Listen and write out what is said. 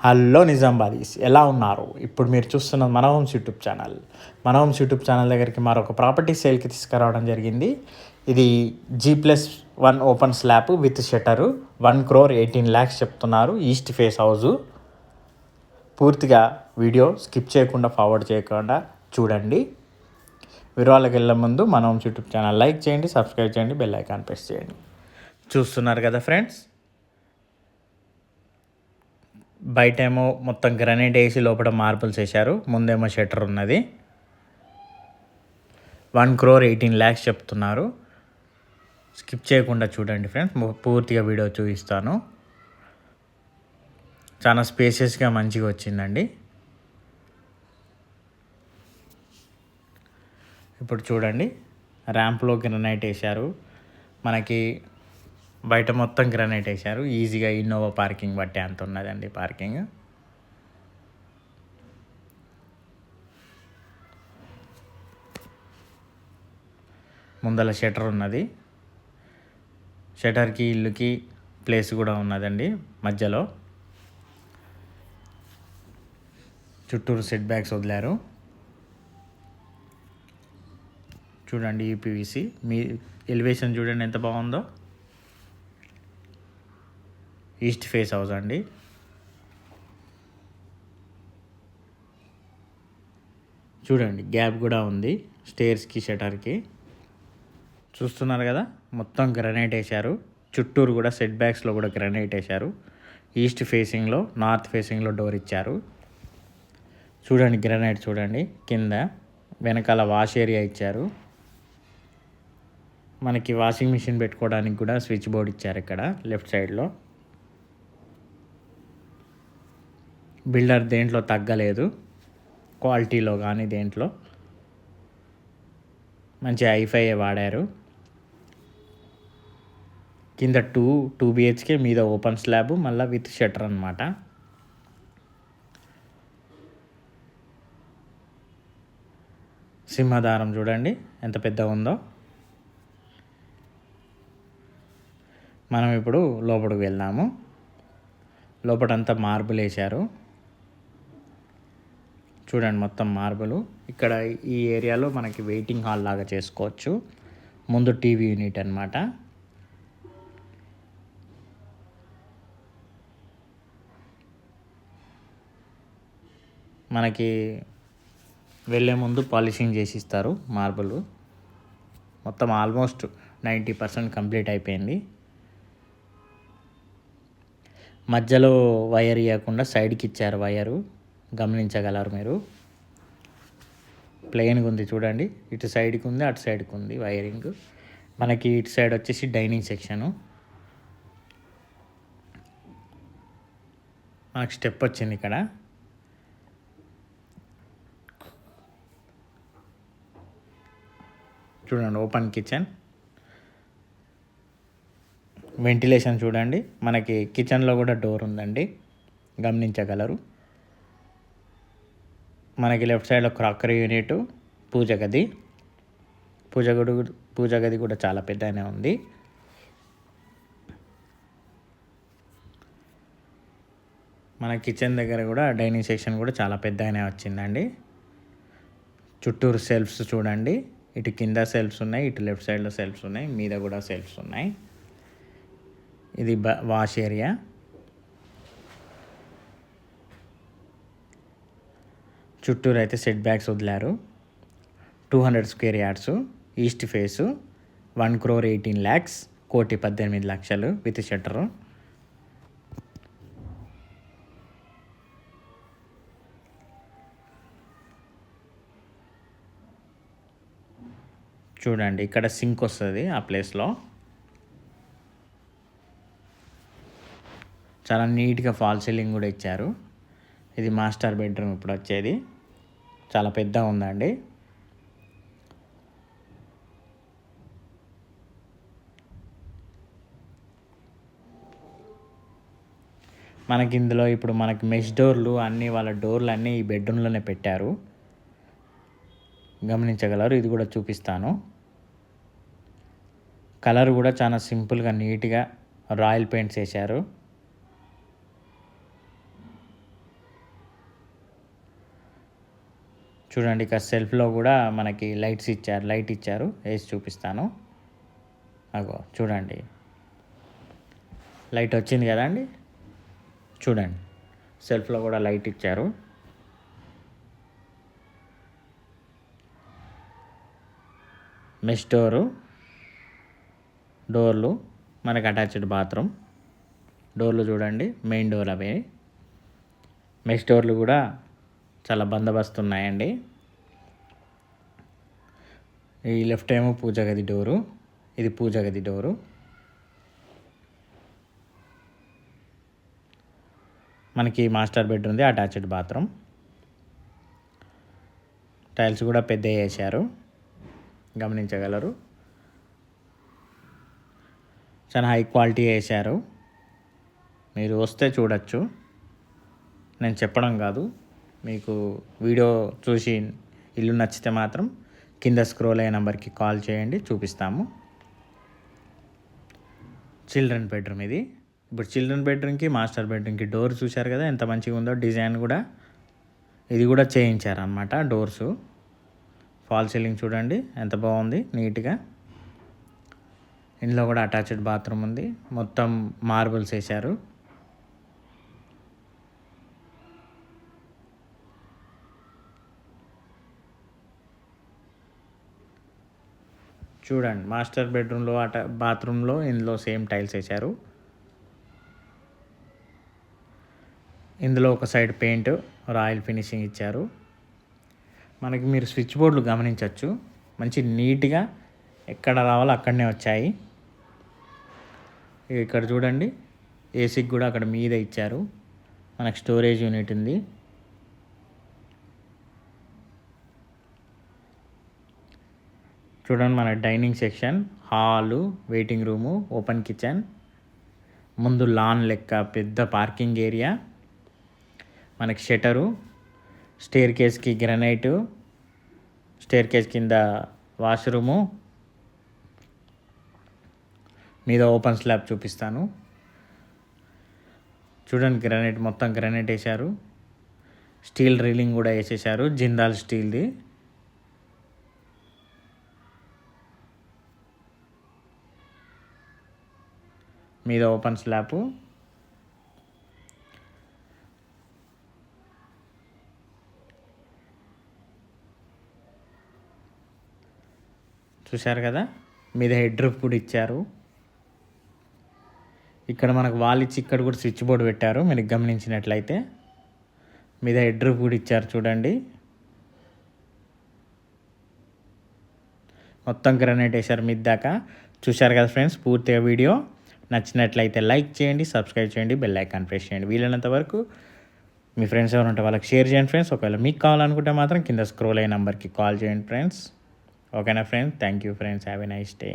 Hello నిజామాబాదీస్, ఎలా ఉన్నారు? ఇప్పుడు మీరు చూస్తున్న మన హోమ్స్ యూట్యూబ్ ఛానల్. మన హోమ్స్ యూట్యూబ్ ఛానల్ దగ్గరికి మరొక ప్రాపర్టీ సేల్కి తీసుకురావడం జరిగింది. ఇది G+1 open slab with shutter. 1,18,00,000 చెప్తున్నారు. East face house. పూర్తిగా వీడియో స్కిప్ చేయకుండా ఫార్వర్డ్ చేయకుండా చూడండి. వివరాలకు వెళ్ళే ముందు మన హోమ్స్ యూట్యూబ్ ఛానల్ లైక్ చేయండి, సబ్స్క్రైబ్ చేయండి, బెల్ ఐకాన్ ప్రెస్ చేయండి. చూస్తున్నారు కదా ఫ్రెండ్స్, బయటేమో మొత్తం గ్రనైట్ వేసి లోపల మార్బుల్స్ వేశారు. ముందేమో షట్టర్ ఉన్నది. 1,18,00,000 చెప్తున్నారు. స్కిప్ చేయకుండా చూడండి ఫ్రెండ్స్, పూర్తిగా వీడియో చూపిస్తాను. చాలా స్పేసియస్గా మంచిగా వచ్చిందండి. ఇప్పుడు చూడండి, ర్యాంప్లో గ్రనైట్ వేశారు. మనకి బయట మొత్తం గ్రనైట్ వేశారు. ఈజీగా ఇన్నోవా పార్కింగ్ బట్టే అంత ఉన్నదండి పార్కింగ్. ముందల షటర్ ఉన్నది. షటర్కి ఇల్లుకి ప్లేస్ కూడా ఉన్నదండి మధ్యలో. చుట్టూరు సెట్ బ్యాక్స్ వదిలారు. చూడండి, యూపీవీసీ మీ ఎలివేషన్ చూడండి ఎంత బాగుందో. ఈస్ట్ ఫేస్ హౌస్ అండి. చూడండి, గ్యాప్ కూడా ఉంది స్టేర్స్కి షటర్కి. చూస్తున్నారు కదా, మొత్తం గ్రనైట్ వేశారు. చుట్టూరు కూడా సెట్ బ్యాక్స్లో కూడా గ్రనైట్ వేశారు. ఈస్ట్ ఫేసింగ్లో, నార్త్ ఫేసింగ్లో డోర్ ఇచ్చారు. చూడండి గ్రనైట్ చూడండి. కింద వెనకాల వాష్ ఏరియా ఇచ్చారు. మనకి వాషింగ్ మిషన్ పెట్టుకోవడానికి కూడా స్విచ్ బోర్డ్ ఇచ్చారు ఇక్కడ లెఫ్ట్ సైడ్లో. బిల్డర్ దేంట్లో తగ్గలేదు, క్వాలిటీలో కానీ దేంట్లో. మంచి హైఫై వాడారు. కింద టూ బిహెచ్కే, మీద ఓపెన్ స్లాబ్, మళ్ళీ విత్ షట్టర్ అనమాట. సింహదారం చూడండి ఎంత పెద్ద ఉందో. మనం ఇప్పుడు లోపలికి వెళ్దాము. లోపలంతా మార్బుల్ వేశారు. చూడండి మొత్తం మార్బులు. ఇక్కడ ఈ ఏరియాలో మనకి వెయిటింగ్ హాల్ లాగా చేసుకోవచ్చు. ముందు టీవీ యూనిట్ అనమాట. మనకి వెళ్ళే ముందు పాలిషింగ్ చేసి ఇస్తారు మార్బుల్. మొత్తం ఆల్మోస్ట్ 90% కంప్లీట్ అయిపోయింది. మధ్యలో వైర్ ఇవ్వకుండా సైడ్కి ఇచ్చారు వైరు, గమనించగలరు మీరు. ప్లెయిన్గా ఉంది చూడండి. ఇటు సైడ్కి ఉంది, అటు సైడ్కి ఉంది వైరింగ్. మనకి ఇటు సైడ్ వచ్చేసి డైనింగ్ సెక్షను. మనకు స్టెప్ వచ్చింది ఇక్కడ. చూడండి, ఓపెన్ కిచెన్. వెంటిలేషన్ చూడండి. మనకి కిచెన్లో కూడా డోర్ ఉందండి, గమనించగలరు. మనకి లెఫ్ట్ సైడ్లో క్రాకరీ యూనిట్, పూజ గది. పూజ గది కూడా చాలా పెద్దగానే ఉంది. మన కిచెన్ దగ్గర కూడా డైనింగ్ సెక్షన్ కూడా చాలా పెద్దగానే వచ్చిందండి. చుట్టూరు సెల్ఫ్స్ చూడండి. ఇటు కింద సెల్ఫ్స్ ఉన్నాయి, ఇటు లెఫ్ట్ సైడ్లో సెల్ఫ్స్ ఉన్నాయి, మీద కూడా సెల్ఫ్స్ ఉన్నాయి. ఇది వాష్ ఏరియా. చుట్టూరు అయితే సెట్ బ్యాక్స్ వదిలారు. 200 square yards. East face. 1,18,00,000, 1,18,00,000 with shutter. చూడండి, ఇక్కడ సింక్ వస్తుంది ఆ ప్లేస్లో. చాలా నీట్గా ఫాల్ సీలింగ్ కూడా ఇచ్చారు. ఇది మాస్టర్ బెడ్రూమ్ ఇప్పుడు వచ్చేది. చాలా పెద్ద ఉందండి. మనకి ఇందులో ఇప్పుడు మనకి మెష్ డోర్లు అన్నీ, వాళ్ళ డోర్లు అన్నీ ఈ బెడ్రూమ్లోనే పెట్టారు, గమనించగలరు. ఇది కూడా చూపిస్తాను. కలర్ కూడా చాలా సింపుల్గా నీట్గా రాయల్ పెయింట్స్ వేశారు. చూడండి ఇక సెల్ఫ్లో కూడా మనకి లైట్ ఇచ్చారు, వేసి చూపిస్తాను. అగో చూడండి, లైట్ వచ్చింది కదా అండి. చూడండి సెల్ఫ్లో కూడా లైట్ ఇచ్చారు. మెష్ డోర్లు మనకు అటాచ్డ్ బాత్రూమ్ డోర్లు చూడండి, మెయిన్ డోర్ అవే. మెష్ డోర్లు కూడా చాలా బందోబస్తు ఉన్నాయండి. ఈ లెఫ్ట్ ఏమో పూజ గది డోరు, ఇది పూజ గది డోరు. మనకి మాస్టర్ బెడ్రూమ్ది అటాచ్డ్ బాత్రూమ్. టైల్స్ కూడా పెద్ద వేసారు, గమనించగలరు. చాలా హై క్వాలిటీ వేసారు, మీరు వస్తే చూడొచ్చు. నేను చెప్పడం కాదు, మీకు వీడియో చూసి ఇల్లు నచ్చితే మాత్రం కింద స్క్రోల్ అయ్యే నెంబర్కి కాల్ చేయండి, చూపిస్తాము. చిల్డ్రన్ బెడ్రూమ్ ఇది. ఇప్పుడు చిల్డ్రన్ బెడ్రూమ్కి మాస్టర్ బెడ్రూమ్కి డోర్ చూశారు కదా ఎంత మంచిగా ఉందో. డిజైన్ కూడా ఇది కూడా చేయించారనమాట డోర్సు. ఫాల్ సీలింగ్ చూడండి ఎంత బాగుంది, నీట్గా. ఇందులో కూడా అటాచ్డ్ బాత్రూమ్ ఉంది, మొత్తం మార్బుల్స్ వేశారు. చూడండి మాస్టర్ బెడ్రూమ్లో బాత్రూంలో ఇందులో సేమ్ టైల్స్ వేశారు. ఇందులో ఒక సైడ్ పెయింట్ రాయల్ ఫినిషింగ్ ఇచ్చారు. మనకి మీరు స్విచ్ బోర్డులు గమనించవచ్చు, మంచి నీట్గా ఎక్కడ రావాలో అక్కడనే వచ్చాయి. ఇక్కడ చూడండి ఏసీకి కూడా అక్కడ మీద ఇచ్చారు. మనకు స్టోరేజ్ యూనిట్ ఉంది. చూడండి మన dining section, hall, waiting room, open kitchen, ముందు లాన్ లెక్క పెద్ద పార్కింగ్ ఏరియా, మనకి షటరు, స్టేర్ కేస్కి గ్రనైటు, స్టేర్ కేస్ కింద వాష్రూము, మీద ఓపెన్ స్లాబ్ చూపిస్తాను. చూడండి గ్రానైట్, మొత్తం గ్రానైట్ వేశారు. స్టీల్ రీలింగ్ కూడా వేసేసారు, జిందాల్ స్టీల్ది. మీద ఓపెన్ స్లాబ్. చూశారు కదా, మీద హెడ్ రూఫ్ కూడా ఇచ్చారు. ఇక్కడ మనకు వాల్ ఇచ్చి ఇక్కడ కూడా స్విచ్ బోర్డు పెట్టారు, మీరు గమనించినట్లయితే. మీద హెడ్ రూఫ్ కూడా ఇచ్చారు చూడండి. మొత్తం గ్రానైట్ వేశారు మీద దాకా. చూశారు కదా ఫ్రెండ్స్, పూర్తిగా వీడియో నచ్చినట్లయితే లైక్ చేయండి, సబ్స్క్రైబ్ చేయండి, బెల్ ఐకాన్ ప్రెస్ చేయండి. వీలైనంత వరకు మీ ఫ్రెండ్స్ ఎవరు ఉంటే వాళ్ళకి షేర్ చేయండి ఫ్రెండ్స్. ఒకవేళ మీకు కావాలనుకుంటే మాత్రం కింద స్క్రోల్ అయ్యే నెంబర్కి కాల్ చేయండి ఫ్రెండ్స్. ఓకేనా friends, thank you friends, have a nice day.